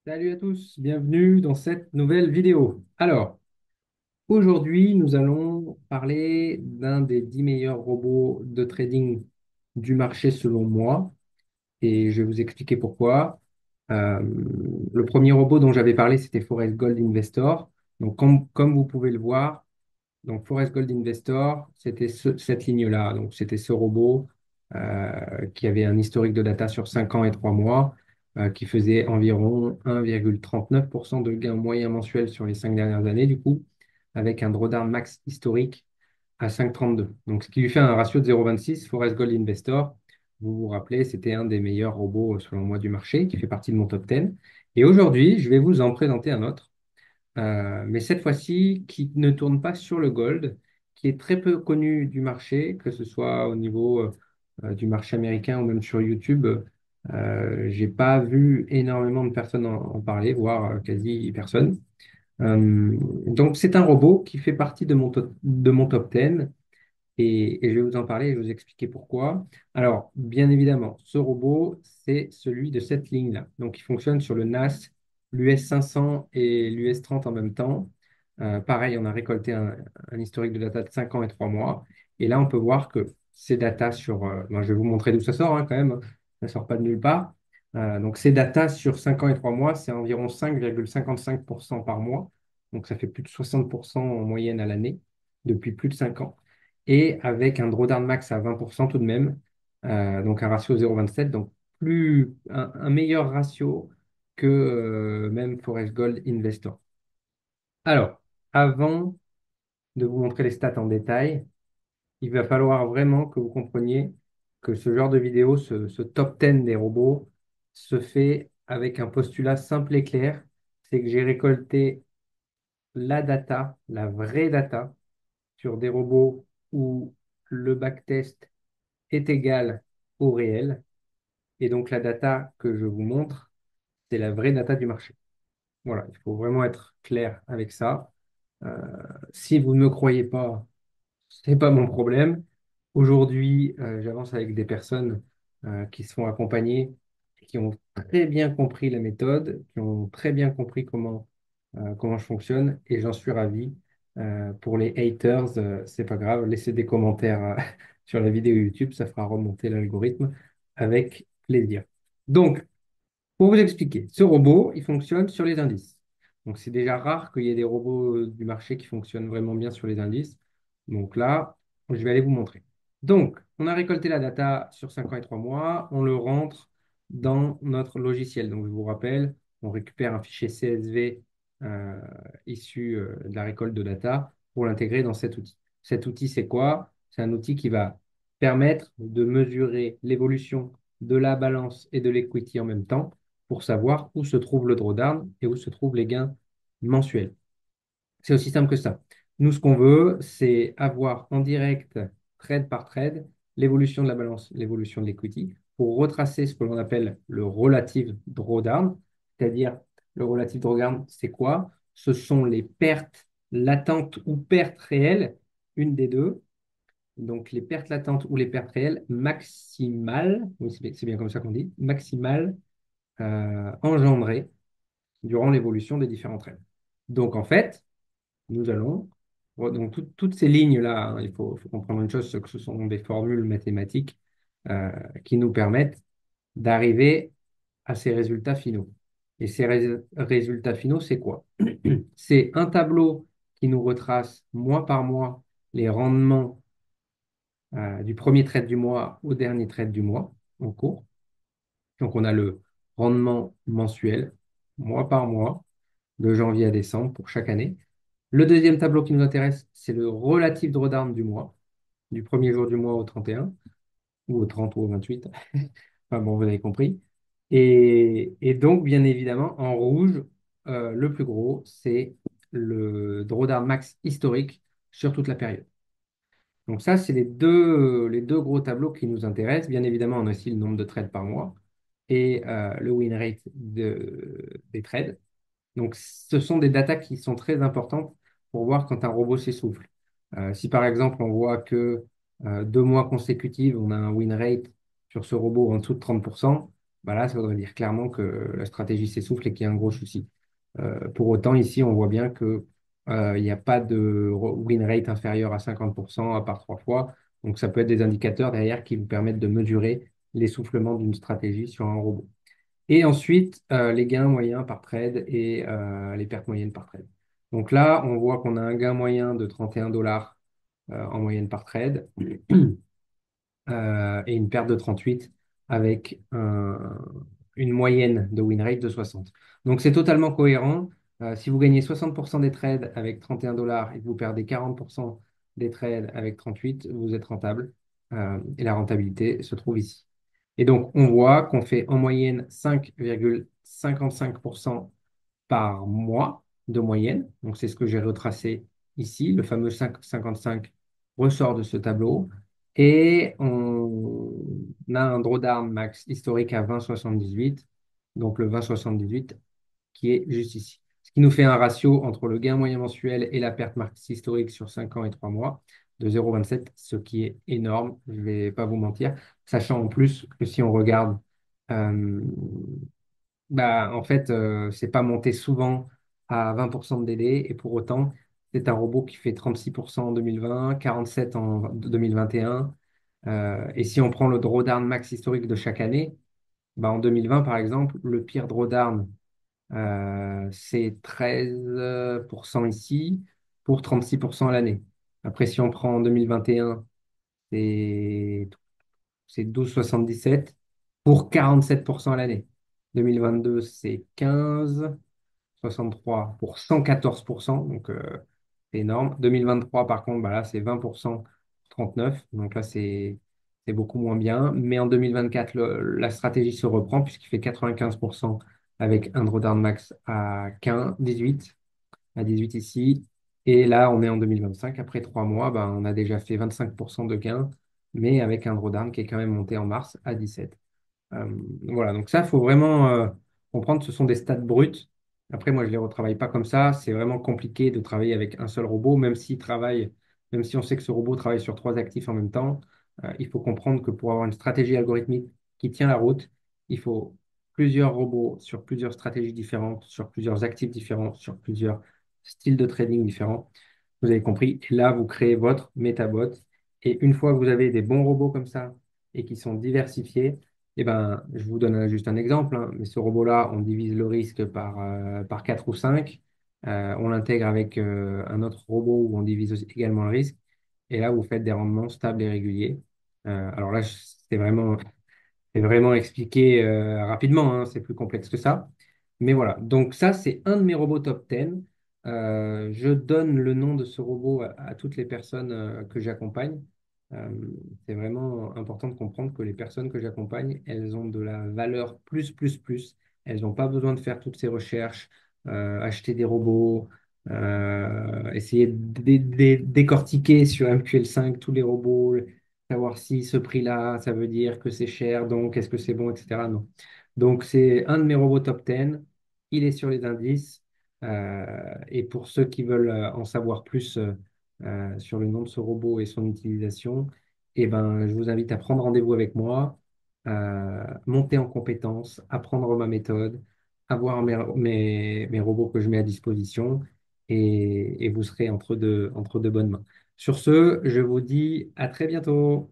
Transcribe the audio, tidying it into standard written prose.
Salut à tous, bienvenue dans cette nouvelle vidéo. Alors, aujourd'hui, nous allons parler d'un des 10 meilleurs robots de trading du marché selon moi, et je vais vous expliquer pourquoi. Euh, le premier robot dont j'avais parlé, c'était Forest Gold Investor. Donc, comme vous pouvez le voir, donc Forest Gold Investor, c'était cette ligne-là. Donc, c'était ce robot qui avait un historique de data sur 5 ans et 3 mois, qui faisait environ 1,39% de gain moyen mensuel sur les 5 dernières années, du coup, avec un drawdown max historique à 5,32. Donc, ce qui lui fait un ratio de 0,26. Forest Gold Investor, vous vous rappelez, c'était un des meilleurs robots, selon moi, du marché, qui fait partie de mon top 10. Et aujourd'hui, je vais vous en présenter un autre mais cette fois-ci qui ne tourne pas sur le gold, qui est très peu connu du marché, que ce soit au niveau du marché américain ou même sur YouTube. J'ai pas vu énormément de personnes en parler, voire quasi personne. Donc c'est un robot qui fait partie de mon top 10 et je vais vous en parler et je vais vous expliquer pourquoi. Alors, bien évidemment, ce robot, c'est celui de cette ligne-là. Donc, il fonctionne sur le NAS, l'US 500 et l'US 30 en même temps. Pareil, on a récolté un historique de data de 5 ans et 3 mois. Et là, on peut voir que ces datas sur... ben, je vais vous montrer d'où ça sort quand même, hein. Ça ne sort pas de nulle part. Donc, ces datas sur 5 ans et 3 mois, c'est environ 5,55% par mois. Donc, ça fait plus de 60% en moyenne à l'année, depuis plus de 5 ans et avec un drawdown max à 20% tout de même, donc un ratio 0,27, donc un meilleur ratio que même Forest Gold Investor. Alors, avant de vous montrer les stats en détail, il va falloir vraiment que vous compreniez que ce genre de vidéo, ce top 10 des robots, se fait avec un postulat simple et clair, c'est que j'ai récolté la data, la vraie data, sur des robots où le backtest est égal au réel. Et donc, la data que je vous montre, c'est la vraie data du marché. Voilà, il faut vraiment être clair avec ça. Euh, Si vous ne me croyez pas, c'est pas mon problème. Aujourd'hui, j'avance avec des personnes qui se font accompagner et qui ont très bien compris la méthode, qui ont très bien compris comment je fonctionne et j'en suis ravi. Pour les haters, c'est pas grave, laissez des commentaires sur la vidéo YouTube, ça fera remonter l'algorithme avec plaisir. Donc, pour vous expliquer, ce robot, il fonctionne sur les indices. Donc, c'est déjà rare qu'il y ait des robots du marché qui fonctionnent vraiment bien sur les indices. Donc là, je vais aller vous montrer. Donc, on a récolté la data sur 5 ans et 3 mois. On le rentre dans notre logiciel. Donc, je vous rappelle, on récupère un fichier CSV euh, issu de la récolte de data pour l'intégrer dans cet outil. Cet outil, c'est quoi? C'est un outil qui va permettre de mesurer l'évolution de la balance et de l'equity en même temps pour savoir où se trouve le drawdown et où se trouvent les gains mensuels. C'est aussi simple que ça. Nous, ce qu'on veut, c'est avoir en direct, trade par trade, l'évolution de la balance, l'évolution de l'equity, pour retracer ce que l'on appelle le relative drawdown, c'est-à-dire le relative drawdown, c'est quoi? Ce sont les pertes latentes ou pertes réelles, une des deux. Donc, les pertes latentes ou les pertes réelles maximales, oui, c'est bien comme ça qu'on dit, maximales engendrées durant l'évolution des différents trades. Donc, en fait, nous allons, donc toutes ces lignes-là, hein, il faut comprendre une chose, c'est que ce sont des formules mathématiques euh, qui nous permettent d'arriver à ces résultats finaux. Et ces résultats finaux, c'est quoi? C'est un tableau qui nous retrace mois par mois les rendements du premier trade du mois au dernier trade du mois en cours. Donc, on a le rendement mensuel, mois par mois, de janvier à décembre pour chaque année. Le deuxième tableau qui nous intéresse, c'est le relatif drawdown du mois, du premier jour du mois au 31, ou au 30 ou au 28. Enfin bon, vous avez compris. Et donc, bien évidemment, en rouge, le plus gros, c'est le drawdown max historique sur toute la période. Donc ça, c'est les deux gros tableaux qui nous intéressent. Bien évidemment, on a aussi le nombre de trades par mois et le win rate des trades. Donc, ce sont des datas qui sont très importantes pour voir quand un robot s'essouffle. Si par exemple, on voit que 2 mois consécutifs, on a un win rate sur ce robot en dessous de 30%, bah là, ça voudrait dire clairement que la stratégie s'essouffle et qu'il y a un gros souci. Pour autant, ici, on voit bien que, il n'y a pas de win rate inférieur à 50% à part trois fois. Donc, ça peut être des indicateurs derrière qui vous permettent de mesurer l'essoufflement d'une stratégie sur un robot. Et ensuite, les gains moyens par trade et les pertes moyennes par trade. Donc là, on voit qu'on a un gain moyen de 31 dollars en moyenne par trade et une perte de 38 avec une moyenne de win rate de 60. Donc c'est totalement cohérent. Si vous gagnez 60% des trades avec 31 dollars et que vous perdez 40% des trades avec 38, vous êtes rentable. Et la rentabilité se trouve ici. Et donc, on voit qu'on fait en moyenne 5,55% par mois de moyenne. Donc, c'est ce que j'ai retracé ici. Le fameux 5,55 ressort de ce tableau. Et on a un drawdown max historique à 20,78. Donc, le 20,78 qui est juste ici. Ce qui nous fait un ratio entre le gain moyen mensuel et la perte max historique sur 5 ans et 3 mois de 0,27, ce qui est énorme, je ne vais pas vous mentir, sachant en plus que si on regarde, euh, bah, en fait, c'est pas monté souvent à 20% de délai, et pour autant, c'est un robot qui fait 36% en 2020, 47% en 2021. Et si on prend le drawdown max historique de chaque année, bah, en 2020, par exemple, le pire drawdown c'est 13% ici pour 36% à l'année. Après, si on prend en 2021, c'est c'est 12,77 pour 47% à l'année. 2022, c'est 15,63 pour 114%, donc c'est énorme. 2023, par contre, bah là, c'est 20%, 39, donc là, c'est beaucoup moins bien. Mais en 2024, la stratégie se reprend puisqu'il fait 95% avec un drawdown max à 15, 18, à 18 ici. Et là, on est en 2025. Après 3 mois, bah, on a déjà fait 25% de gain, mais avec un drawdown qui est quand même monté en mars à 17. Euh, voilà, donc ça, il faut vraiment comprendre, ce sont des stats brutes. Après, moi, je ne les retravaille pas comme ça. C'est vraiment compliqué de travailler avec un seul robot, même si on sait que ce robot travaille sur trois actifs en même temps. Il faut comprendre que pour avoir une stratégie algorithmique qui tient la route, il faut plusieurs robots sur plusieurs stratégies différentes, sur plusieurs actifs différents, sur plusieurs styles de trading différents. Vous avez compris. Et là, vous créez votre MetaBot. Et une fois que vous avez des bons robots comme ça et qui sont diversifiés, eh ben, je vous donne juste un exemple, hein, mais ce robot-là, on divise le risque par 4 ou 5. On l'intègre avec un autre robot où on divise également le risque. Et là, vous faites des rendements stables et réguliers. Alors là, c'est vraiment expliqué rapidement, hein, c'est plus complexe que ça. Mais voilà, donc ça, c'est un de mes robots top 10. Je donne le nom de ce robot à toutes les personnes que j'accompagne. Euh, c'est vraiment important de comprendre que les personnes que j'accompagne, elles ont de la valeur plus, plus, plus. Elles n'ont pas besoin de faire toutes ces recherches, acheter des robots, essayer de décortiquer sur MQL5 tous les robots, savoir si ce prix-là, ça veut dire que c'est cher, donc est-ce que c'est bon, etc. Non. Donc c'est un de mes robots top 10. Il est sur les indices. Et pour ceux qui veulent en savoir plus sur le nom de ce robot et son utilisation, eh ben, je vous invite à prendre rendez-vous avec moi, monter en compétences, apprendre ma méthode, avoir mes robots que je mets à disposition et vous serez entre de bonnes mains. Sur ce, je vous dis à très bientôt.